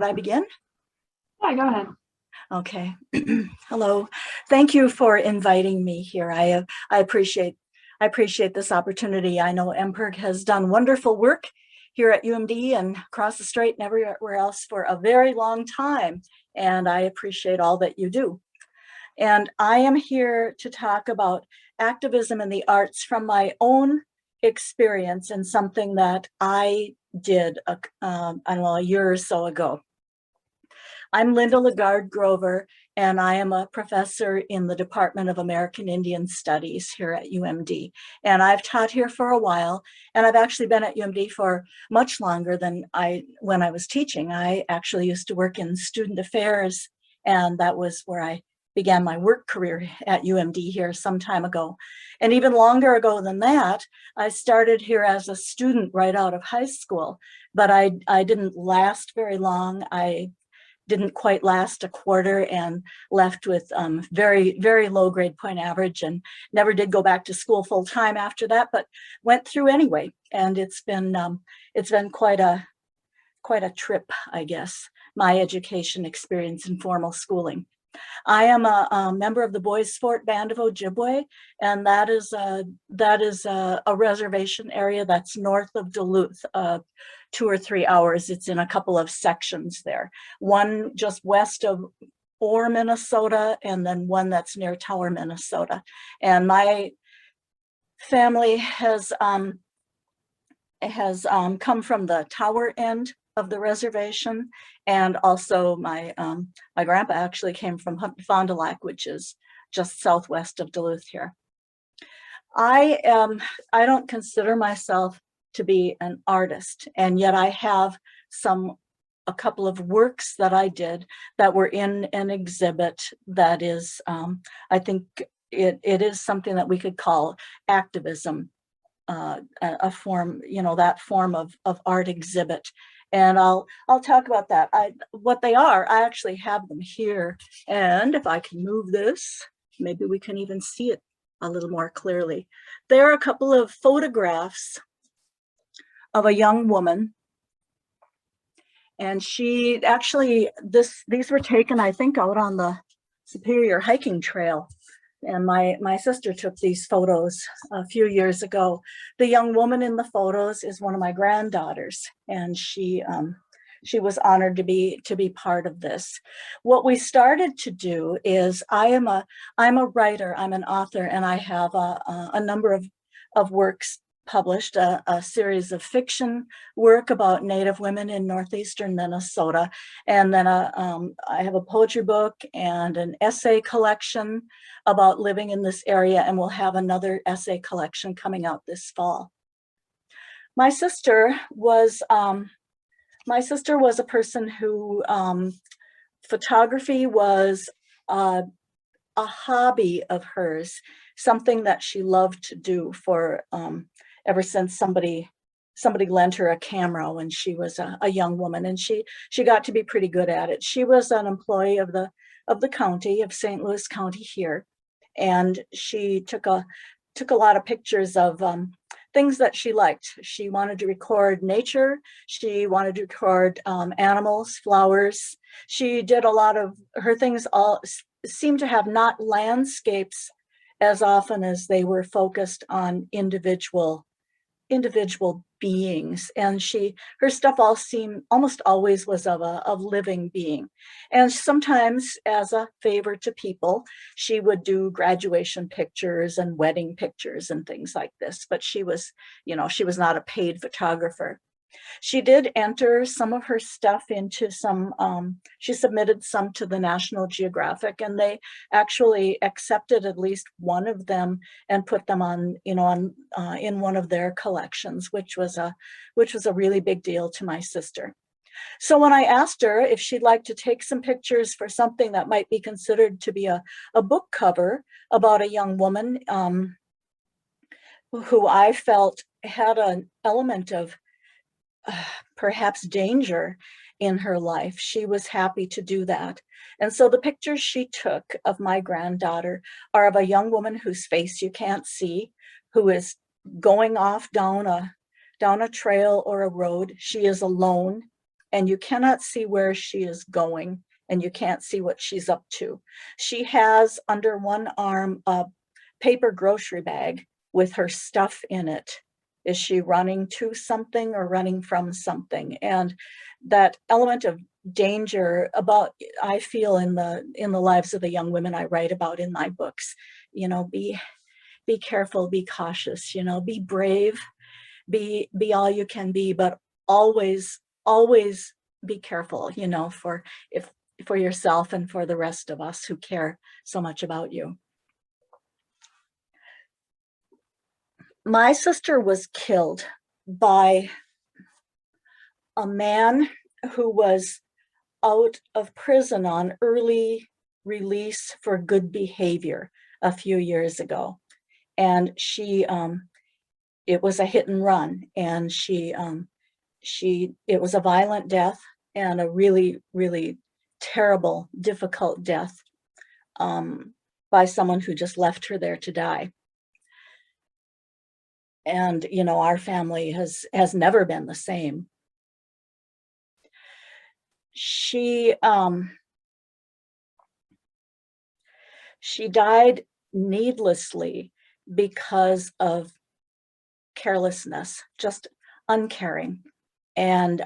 I begin? Yeah, go ahead. Okay. Hello. Thank you for inviting me here. I appreciate this opportunity. I know MPIRG has done wonderful work here at UMD and across the strait and everywhere else for a very long time, and I appreciate all that you do. And I am here to talk about activism in the arts from my own experience and something that I did, I don't know, a year or so ago. I'm Linda LeGarde Grover, and I am a professor in the Department of American Indian Studies here at UMD. And I've taught here for a while, and I've actually been at UMD for much longer than when I was teaching. I actually used to work in student affairs, and that was where I began my work career at UMD here some time ago. And even longer ago than that, I started here as a student right out of high school, but I didn't last very long. I didn't quite last a quarter and left with very, very low grade point average and never did go back to school full time after that, but went through anyway. And it's been quite a trip, I guess, my education experience in formal schooling. I am a member of the Boys Sport Band of Ojibwe, and that is a reservation area that's north of Duluth, 2 or 3 hours. It's in a couple of sections there. One just west of Orr, Minnesota, and then one that's near Tower, Minnesota. And my family has come from the Tower end of the reservation, and also my grandpa actually came from Fond du Lac, which is just southwest of Duluth here. I don't consider myself to be an artist, and yet I have a couple of works that I did that were in an exhibit that is, I think it is something that we could call activism, a form, that form of art exhibit. And I'll talk about that. What they are, I actually have them here. And if I can move this, maybe we can even see it a little more clearly. There are a couple of photographs of a young woman. And she actually, these were taken, I think, out on the Superior hiking trail. And my sister took these photos a few years ago. The young woman in the photos is one of my granddaughters, and she was honored to be part of this. What we started to do is I'm a writer, I'm an author, and I have a number of works published, a series of fiction work about Native women in northeastern Minnesota, and then I have a poetry book and an essay collection about living in this area, and we'll have another essay collection coming out this fall. My sister was a person who photography was a hobby of hers, something that she loved to do for ever since somebody lent her a camera when she was a young woman, and she got to be pretty good at it. She was an employee of the county of St. Louis County here, and she took a lot of pictures of things that she liked. She wanted to record nature. She wanted to record animals, flowers. She did a lot of her things. All seemed to have not landscapes as often as they were focused on individual beings, and her stuff almost always was of living being. And sometimes, as a favor to people, she would do graduation pictures and wedding pictures and things like this, but she was not a paid photographer. She did enter some of her stuff into she submitted some to the National Geographic, and they actually accepted at least one of them and put them on in one of their collections, which was a really big deal to my sister. So when I asked her if she'd like to take some pictures for something that might be considered to be a book cover about a young woman who I felt had an element of perhaps danger in her life, she was happy to do that. And so the pictures she took of my granddaughter are of a young woman whose face you can't see, who is going off down a trail or a road. She is alone, and you cannot see where she is going, and you can't see what she's up to. She has under one arm a paper grocery bag with her stuff in it. Is she running to something or running from something? And that element of danger about, I feel, in the lives of the young women I write about in my books, be careful, be cautious, be brave, be all you can be, but always be careful, for yourself and for the rest of us who care so much about you. My sister was killed by a man who was out of prison on early release for good behavior a few years ago. And it was a hit and run, and it was a violent death and a really, really terrible, difficult death by someone who just left her there to die. And, our family has never been the same. She died needlessly because of carelessness, just uncaring. And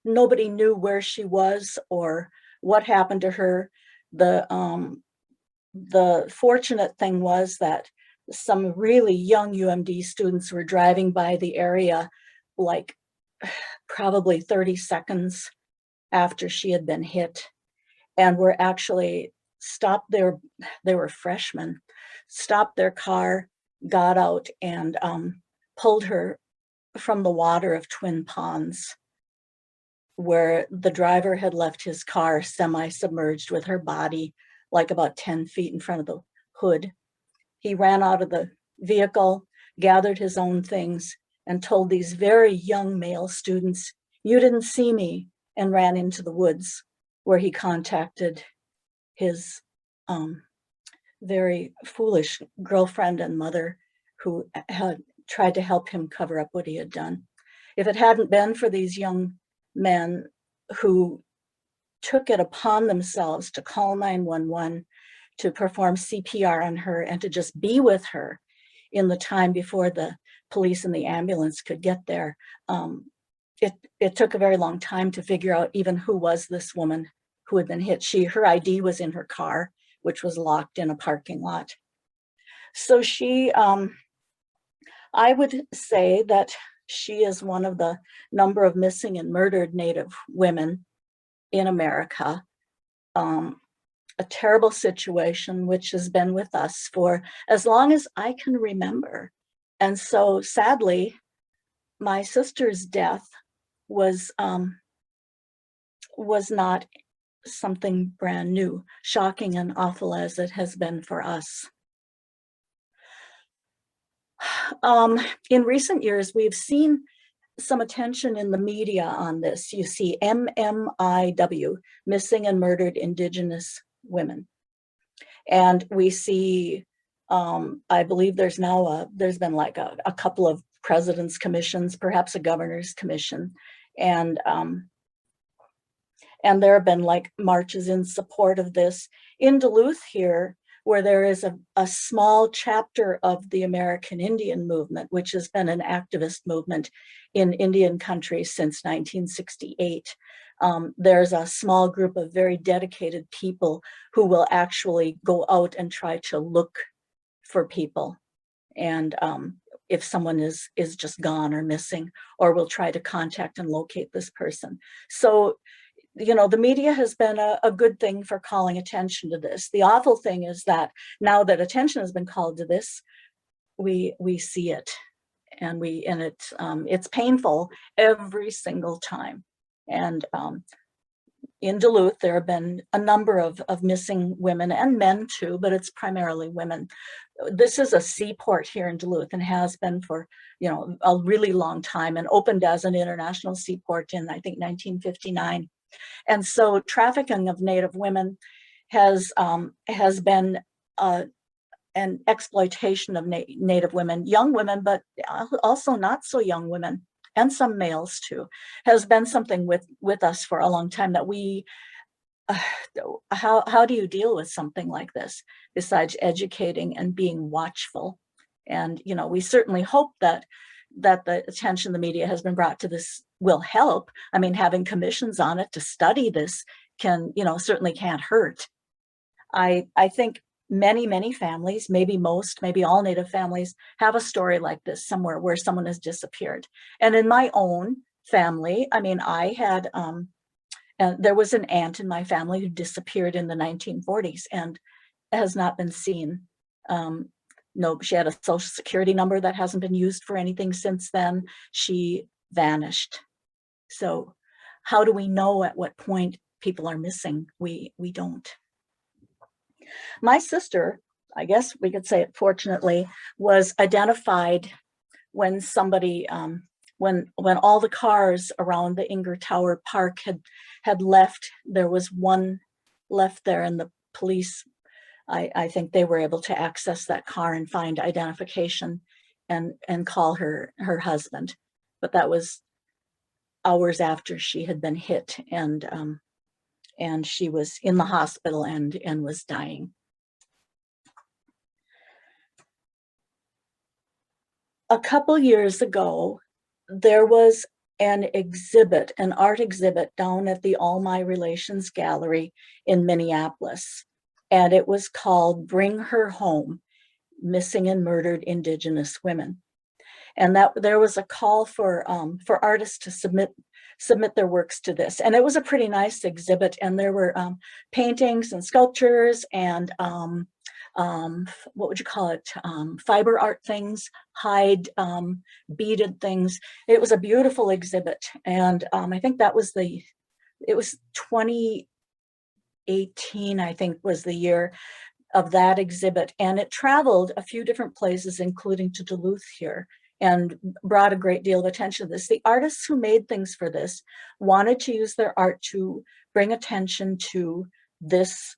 nobody knew where she was or what happened to her. The fortunate thing was that some really young UMD students were driving by the area, like probably 30 seconds after she had been hit, and were actually stopped there. They were freshmen, stopped their car, got out, and pulled her from the water of Twin Ponds, where the driver had left his car semi-submerged with her body, like about 10 feet in front of the hood. He ran out of the vehicle, gathered his own things, and told these very young male students, "You didn't see me," and ran into the woods, where he contacted his very foolish girlfriend and mother, who had tried to help him cover up what he had done. If it hadn't been for these young men who took it upon themselves to call 911, to perform CPR on her, and to just be with her in the time before the police and the ambulance could get there, it took a very long time to figure out even who was this woman who had been hit. Her ID was in her car, which was locked in a parking lot. So I would say that she is one of the number of missing and murdered Native women in America. A terrible situation which has been with us for as long as I can remember. And so sadly, my sister's death was not something brand new, shocking and awful as it has been for us. In recent years, we've seen some attention in the media on this. You see MMIW, Missing and Murdered Indigenous Women. And we see, I believe there's been like a couple of president's commissions, perhaps a governor's commission. And there have been like marches in support of this. In Duluth here, where there is a small chapter of the American Indian movement, which has been an activist movement in Indian country since 1968. There's a small group of very dedicated people who will actually go out and try to look for people. And if someone is just gone or missing, or will try to contact and locate this person. So, the media has been a good thing for calling attention to this. The awful thing is that now that attention has been called to this, we see it, and it's painful every single time. And in Duluth, there have been a number of missing women and men too, but it's primarily women. This is a seaport here in Duluth and has been for, a really long time, and opened as an international seaport in, I think, 1959. And so trafficking of Native women has been and exploitation of Native women, young women, but also not so young women, and some males too, has been something with us for a long time that we, uh, how do you deal with something like this besides educating and being watchful? And, we certainly hope that the attention the media has been brought to this will help. I mean, having commissions on it to study this can, certainly can't hurt. I think many families, maybe most, maybe all Native families, have a story like this somewhere where someone has disappeared. And in my own family, I mean, I had, there was an aunt in my family who disappeared in the 1940s and has not been seen. No, she had a social security number that hasn't been used for anything since then. She vanished. So how do we know at what point people are missing? We don't. My sister, I guess we could say it fortunately, was identified when somebody, when all the cars around the Inger Tower Park had left. There was one left there, and the police, I think they were able to access that car and find identification and call her husband. But that was hours after she had been hit, and she was in the hospital and was dying. A couple years ago, there was an exhibit, an art exhibit down at the All My Relations Gallery in Minneapolis. And it was called Bring Her Home, Missing and Murdered Indigenous Women. And that there was a call for artists to submit their works to this. And it was a pretty nice exhibit. And there were paintings and sculptures and what would you call it? Fiber art things, hide beaded things. It was a beautiful exhibit. And I think it was 2018, I think was the year of that exhibit. And it traveled a few different places, including to Duluth here, and brought a great deal of attention to this. The artists who made things for this wanted to use their art to bring attention to this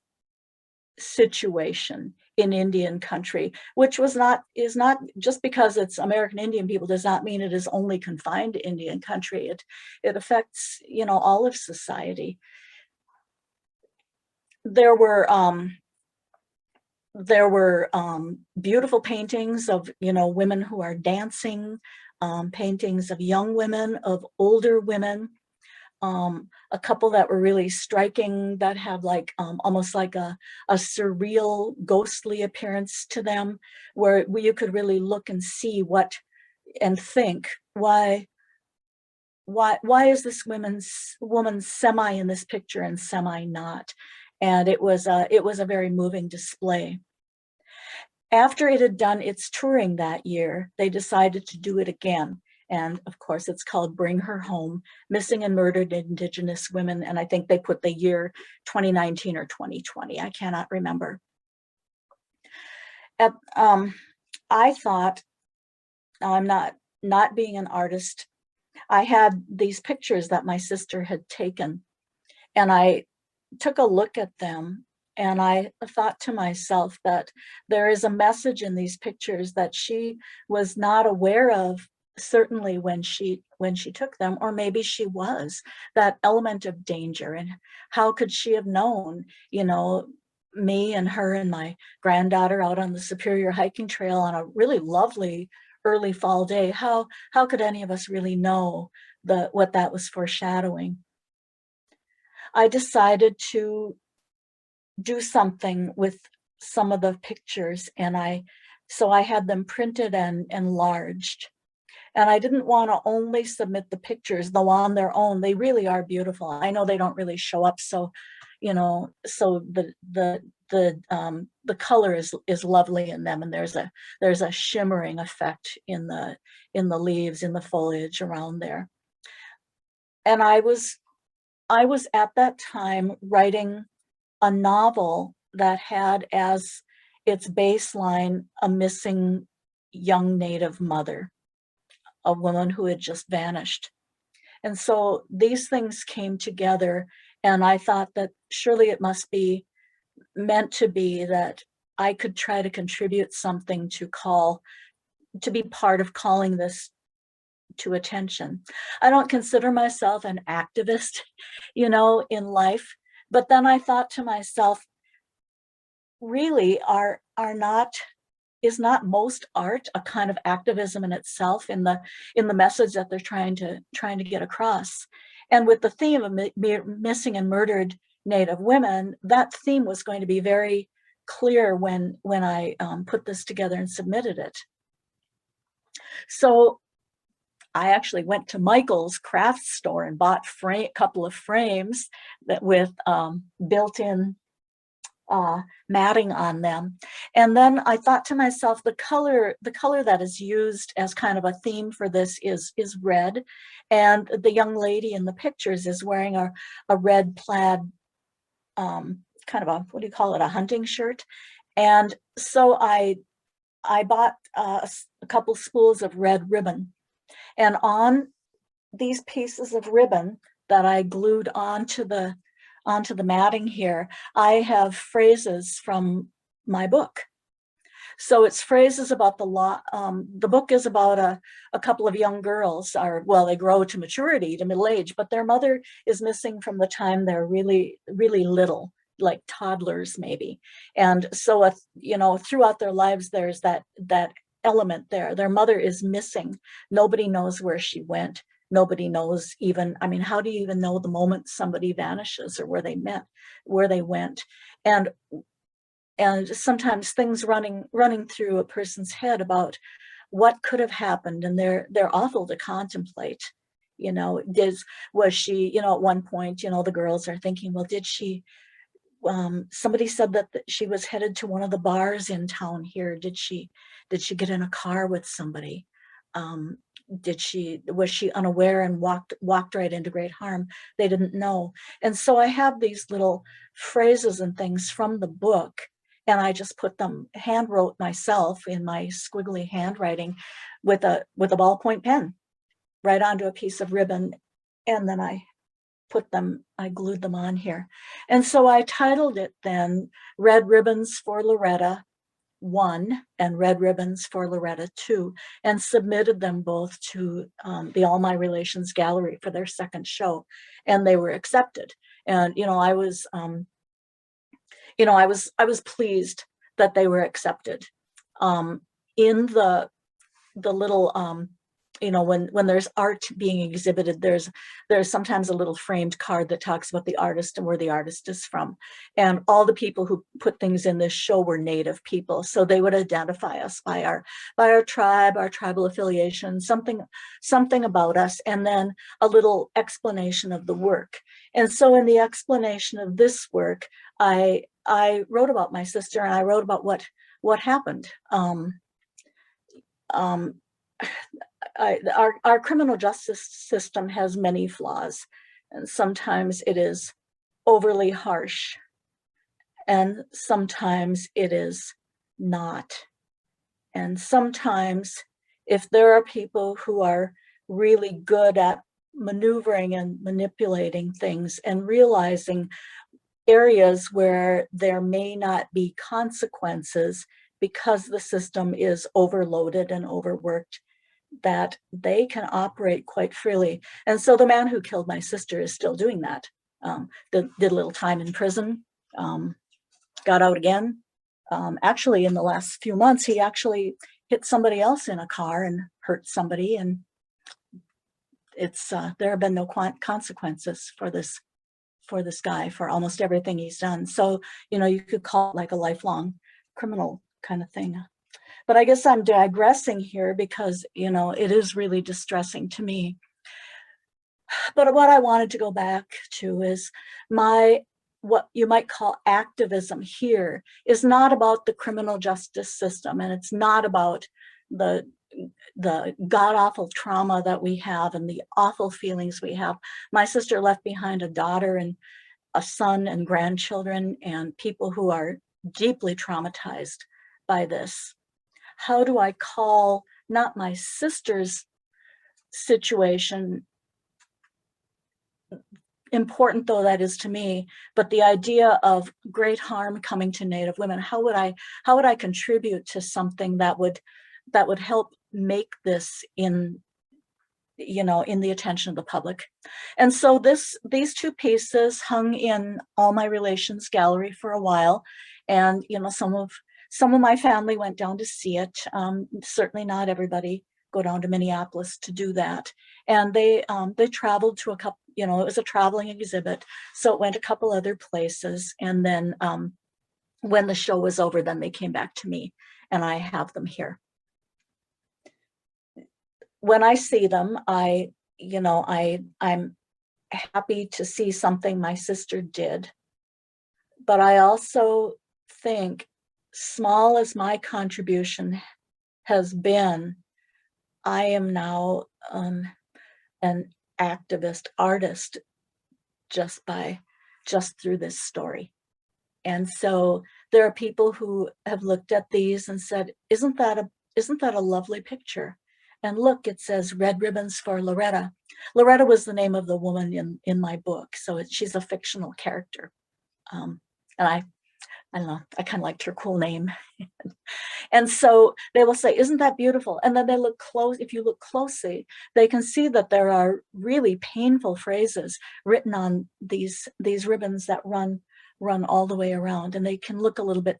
situation in Indian country, which is not just because it's American Indian people does not mean it is only confined to Indian country. It affects, all of society. There were beautiful paintings of, women who are dancing, paintings of young women, of older women, a couple that were really striking that had like almost like a surreal, ghostly appearance to them, where you could really look and see and think, why is this woman semi in this picture and semi not? And it was a very moving display. After it had done its touring that year, they decided to do it again. And of course, it's called Bring Her Home, Missing and Murdered Indigenous Women. And I think they put the year 2019 or 2020. I cannot remember. I thought, I'm not being an artist, I had these pictures that my sister had taken, and I took a look at them, and I thought to myself that there is a message in these pictures that she was not aware of, certainly when she took them, or maybe she was, that element of danger. And how could she have known, me and her and my granddaughter out on the Superior hiking trail on a really lovely early fall day? How could any of us really know what that was foreshadowing? I decided to do something with some of the pictures, and so I had them printed and enlarged. And I didn't want to only submit the pictures, though on their own, they really are beautiful. I know they don't really show up, so, so the color is lovely in them, and there's a shimmering effect in the leaves, in the foliage around there. And I was at that time writing a novel that had as its baseline a missing young Native mother, a woman who had just vanished. And so these things came together, and I thought that surely it must be meant to be that I could try to contribute something to be part of calling this to attention. I don't consider myself an activist, in life, but then I thought to myself, really is not most art a kind of activism in itself, in the message that they're trying to get across? And with the theme of missing and murdered Native women, that theme was going to be very clear when I put this together and submitted it. So I actually went to Michael's craft store and bought a couple of frames that with built-in matting on them. And then I thought to myself, the color that is used as kind of a theme for this is red. And the young lady in the pictures is wearing a red plaid, kind of a, what do you call it, a hunting shirt. And so I bought a couple spools of red ribbon. And on these pieces of ribbon that I glued onto the matting here, I have phrases from my book. So it's phrases about the law. The book is about a couple of young girls, they grow to maturity, to middle age, but their mother is missing from the time they're really, really little, like toddlers maybe. And so, throughout their lives, there's that element there. Their mother is missing. Nobody knows where she went. Nobody knows even, how do you even know the moment somebody vanishes or where they went? And sometimes things running through a person's head about what could have happened, and they're awful to contemplate. Was she, at one point, the girls are thinking, well, did she, somebody said that she was headed to one of the bars in town here. Did she get in a car with somebody? Was she unaware and walked right into great harm? They didn't know. And so I have these little phrases and things from the book, and I just put them, hand wrote myself in my squiggly handwriting with a ballpoint pen right onto a piece of ribbon. And then I glued them on here. And so I titled it then Red Ribbons for Loretta 1 and Red Ribbons for Loretta 2, and submitted them both to the All My Relations Gallery for their second show, and they were accepted. And I was pleased that they were accepted. In the little when there's art being exhibited, there's sometimes a little framed card that talks about the artist and where the artist is from. And all the people who put things in this show were Native people, so they would identify us by our tribe, our tribal affiliation, something about us, and then a little explanation of the work. And so in the explanation of this work, I wrote about my sister, and I wrote about what happened. Our criminal justice system has many flaws, and sometimes it is overly harsh, and sometimes it is not. And sometimes, if there are people who are really good at maneuvering and manipulating things and realizing areas where there may not be consequences because the system is overloaded and overworked, that they can operate quite freely. And so the man who killed my sister is still doing that. Did a little time in prison, got out again. Actually, in the last few months, he actually hit somebody else in a car and hurt somebody. And there have been no consequences for this guy for almost everything he's done. So, you could call it like a lifelong criminal kind of thing. But I guess I'm digressing here because, it is really distressing to me. But what I wanted to go back to is what you might call activism here is not about the criminal justice system, and it's not about the god-awful trauma that we have and the awful feelings we have. My sister left behind a daughter and a son and grandchildren and people who are deeply traumatized by this. How do I call not my sister's situation important though that is to me, but the idea of great harm coming to Native women, how would I contribute to something that would help make this in the attention of the public? And so these two pieces hung in All My Relations gallery for a while, and some of my family went down to see it. Certainly not everybody go down to Minneapolis to do that, and they traveled to a couple. It was a traveling exhibit, so it went a couple other places, and then when the show was over, then they came back to me, and I have them here. When I see them, I'm happy to see something my sister did, but I also think, small as my contribution has been, I am now an activist artist just through this story. And so there are people who have looked at these and said, isn't that a lovely picture? And look, it says Red Ribbons for Loretta. Loretta was the name of the woman in my book, so she's a fictional character. And I don't know, I kind of liked her cool name. And so they will say, isn't that beautiful? And then they look close. If you look closely, they can see that there are really painful phrases written on these ribbons that run all the way around, and they can look a little bit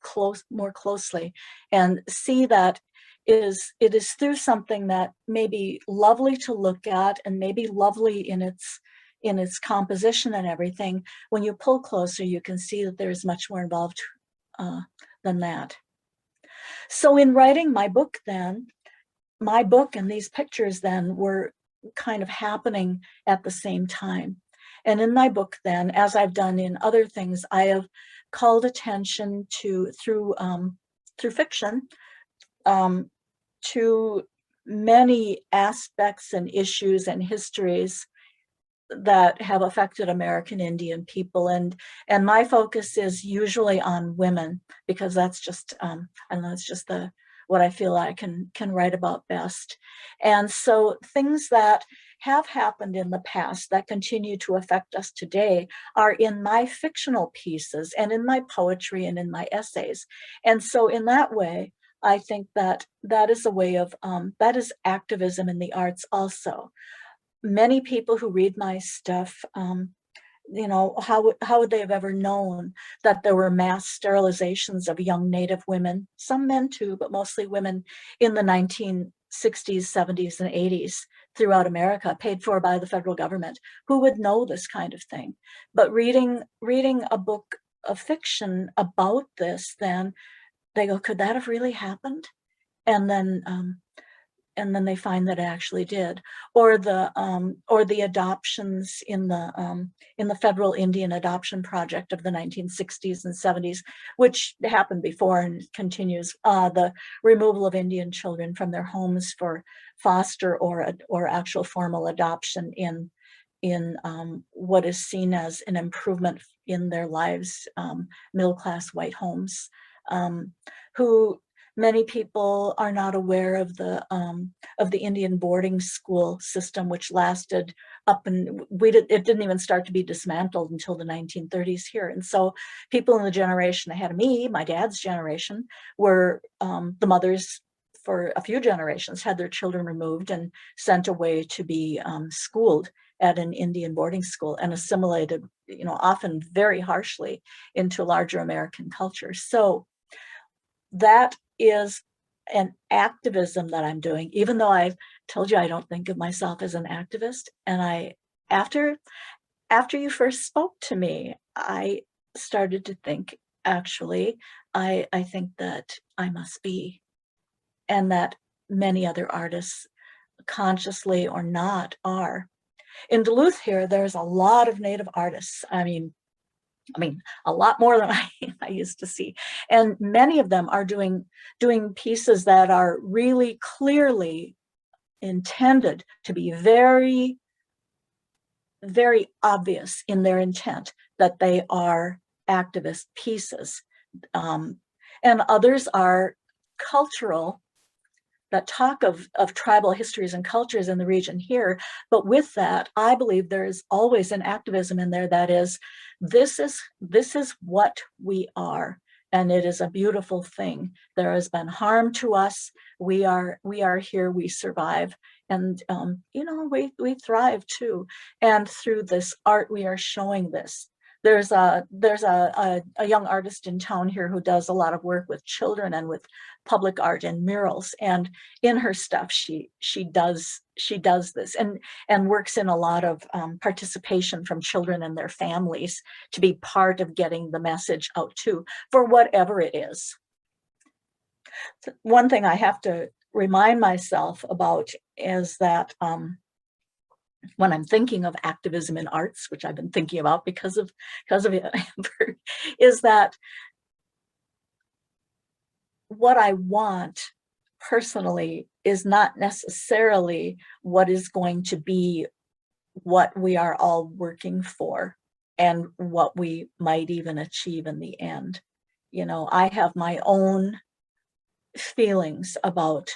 more closely and see that it is through something that may be lovely to look at and maybe lovely in its composition and everything. When you pull closer, you can see that there's much more involved than that. So in writing my book and these pictures then were kind of happening at the same time. And in my book then, as I've done in other things, I have called attention to, through fiction, to many aspects and issues and histories that have affected American Indian people. And my focus is usually on women, because that's just, I don't know, it's just what I feel I can write about best. And so things that have happened in the past that continue to affect us today are in my fictional pieces and in my poetry and in my essays. And so in that way, I think that is a way of, that is activism in the arts also. Many people who read my stuff, how would they have ever known that there were mass sterilizations of young Native women, some men too, but mostly women, in the 1960s, 70s, and 80s throughout America, paid for by the federal government? Who would know this kind of thing? But reading a book of fiction about this, then they go, could that have really happened? And then they find that it actually did. Or the adoptions in the federal Indian adoption project of the 1960s and 70s, which happened before and continues. The removal of Indian children from their homes for foster or actual formal adoption in what is seen as an improvement in their lives, middle-class white homes, who many people are not aware of the Indian boarding school system, which lasted up, and it didn't even start to be dismantled until the 1930s here. And so people in the generation ahead of me, my dad's generation, were the mothers for a few generations had their children removed and sent away to be schooled at an Indian boarding school and assimilated, often very harshly, into larger American culture. So that is an activism that I'm doing, even though I've told you I don't think of myself as an activist. And after you first spoke to me, I started to think, actually, I think that I must be, and that many other artists, consciously or not, are. In Duluth here, there's a lot of Native artists. I mean, a lot more than I used to see. And many of them are doing pieces that are really clearly intended to be very, very obvious in their intent that they are activist pieces. And others are cultural talk of tribal histories and cultures in the region here. But with that, I believe there is always an activism in there that is, this is what we are. And it is a beautiful thing. There has been harm to us. We are here, we survive. And, we thrive too. And through this art, we are showing this. There's a young artist in town here who does a lot of work with children and with public art and murals. And in her stuff, she does this and works in a lot of participation from children and their families to be part of getting the message out too, for whatever it is. One thing I have to remind myself about is that when I'm thinking of activism in arts, which I've been thinking about because of it, is that what I want personally is not necessarily what is going to be what we are all working for and what we might even achieve in the end. I have my own feelings about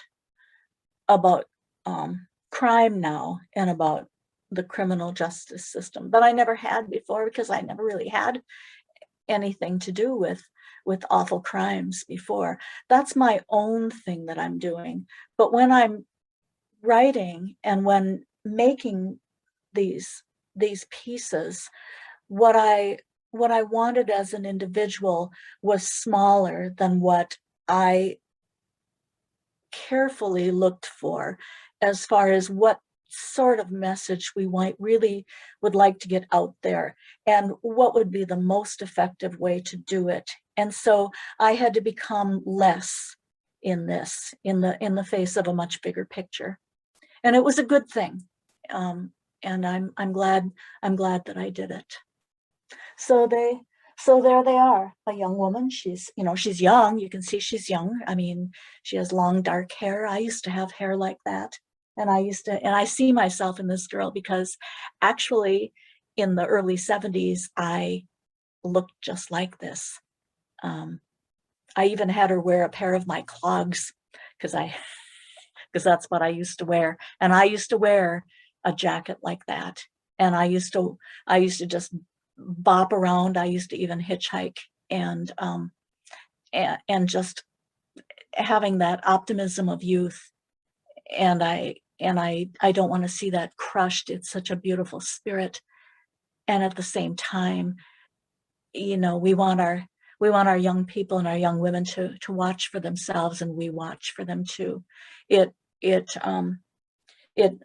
crime now and about the criminal justice system that I never had before, because I never really had anything to do with awful crimes before. That's my own thing that I'm doing. But when I'm writing and when making these pieces, what I wanted as an individual was smaller than what I carefully looked for, as far as what sort of message we really would like to get out there and what would be the most effective way to do it. And so I had to become less in this, in the face of a much bigger picture. And it was a good thing. And I'm glad that I did it. So there they are, a young woman. She's young. You can see she's young. I mean, she has long dark hair. I used to have hair like that. And I see myself in this girl because actually in the early 70s, I looked just like this. I even had her wear a pair of my clogs because that's what I used to wear. And I used to wear a jacket like that. And I used to just bop around. I used to even hitchhike and just having that optimism of youth. And I don't want to see that crushed. It's such a beautiful spirit. And at the same time, we want our young people and our young women to watch for themselves, and we watch for them too. It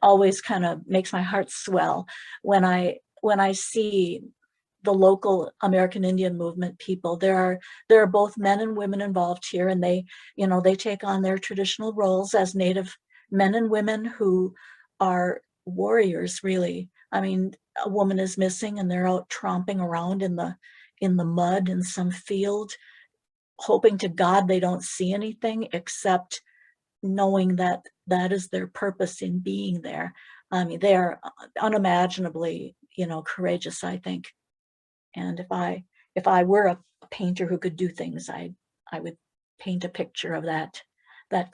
always kind of makes my heart swell when I see the local American Indian movement people. There are both men and women involved here, and they take on their traditional roles as Native men and women who are warriors, really. I mean, a woman is missing and they're out tromping around in the mud in some field, hoping to God they don't see anything except knowing that that is their purpose in being there. I mean, they are unimaginably, courageous, I think. And if I were a painter who could do things, I would paint a picture of that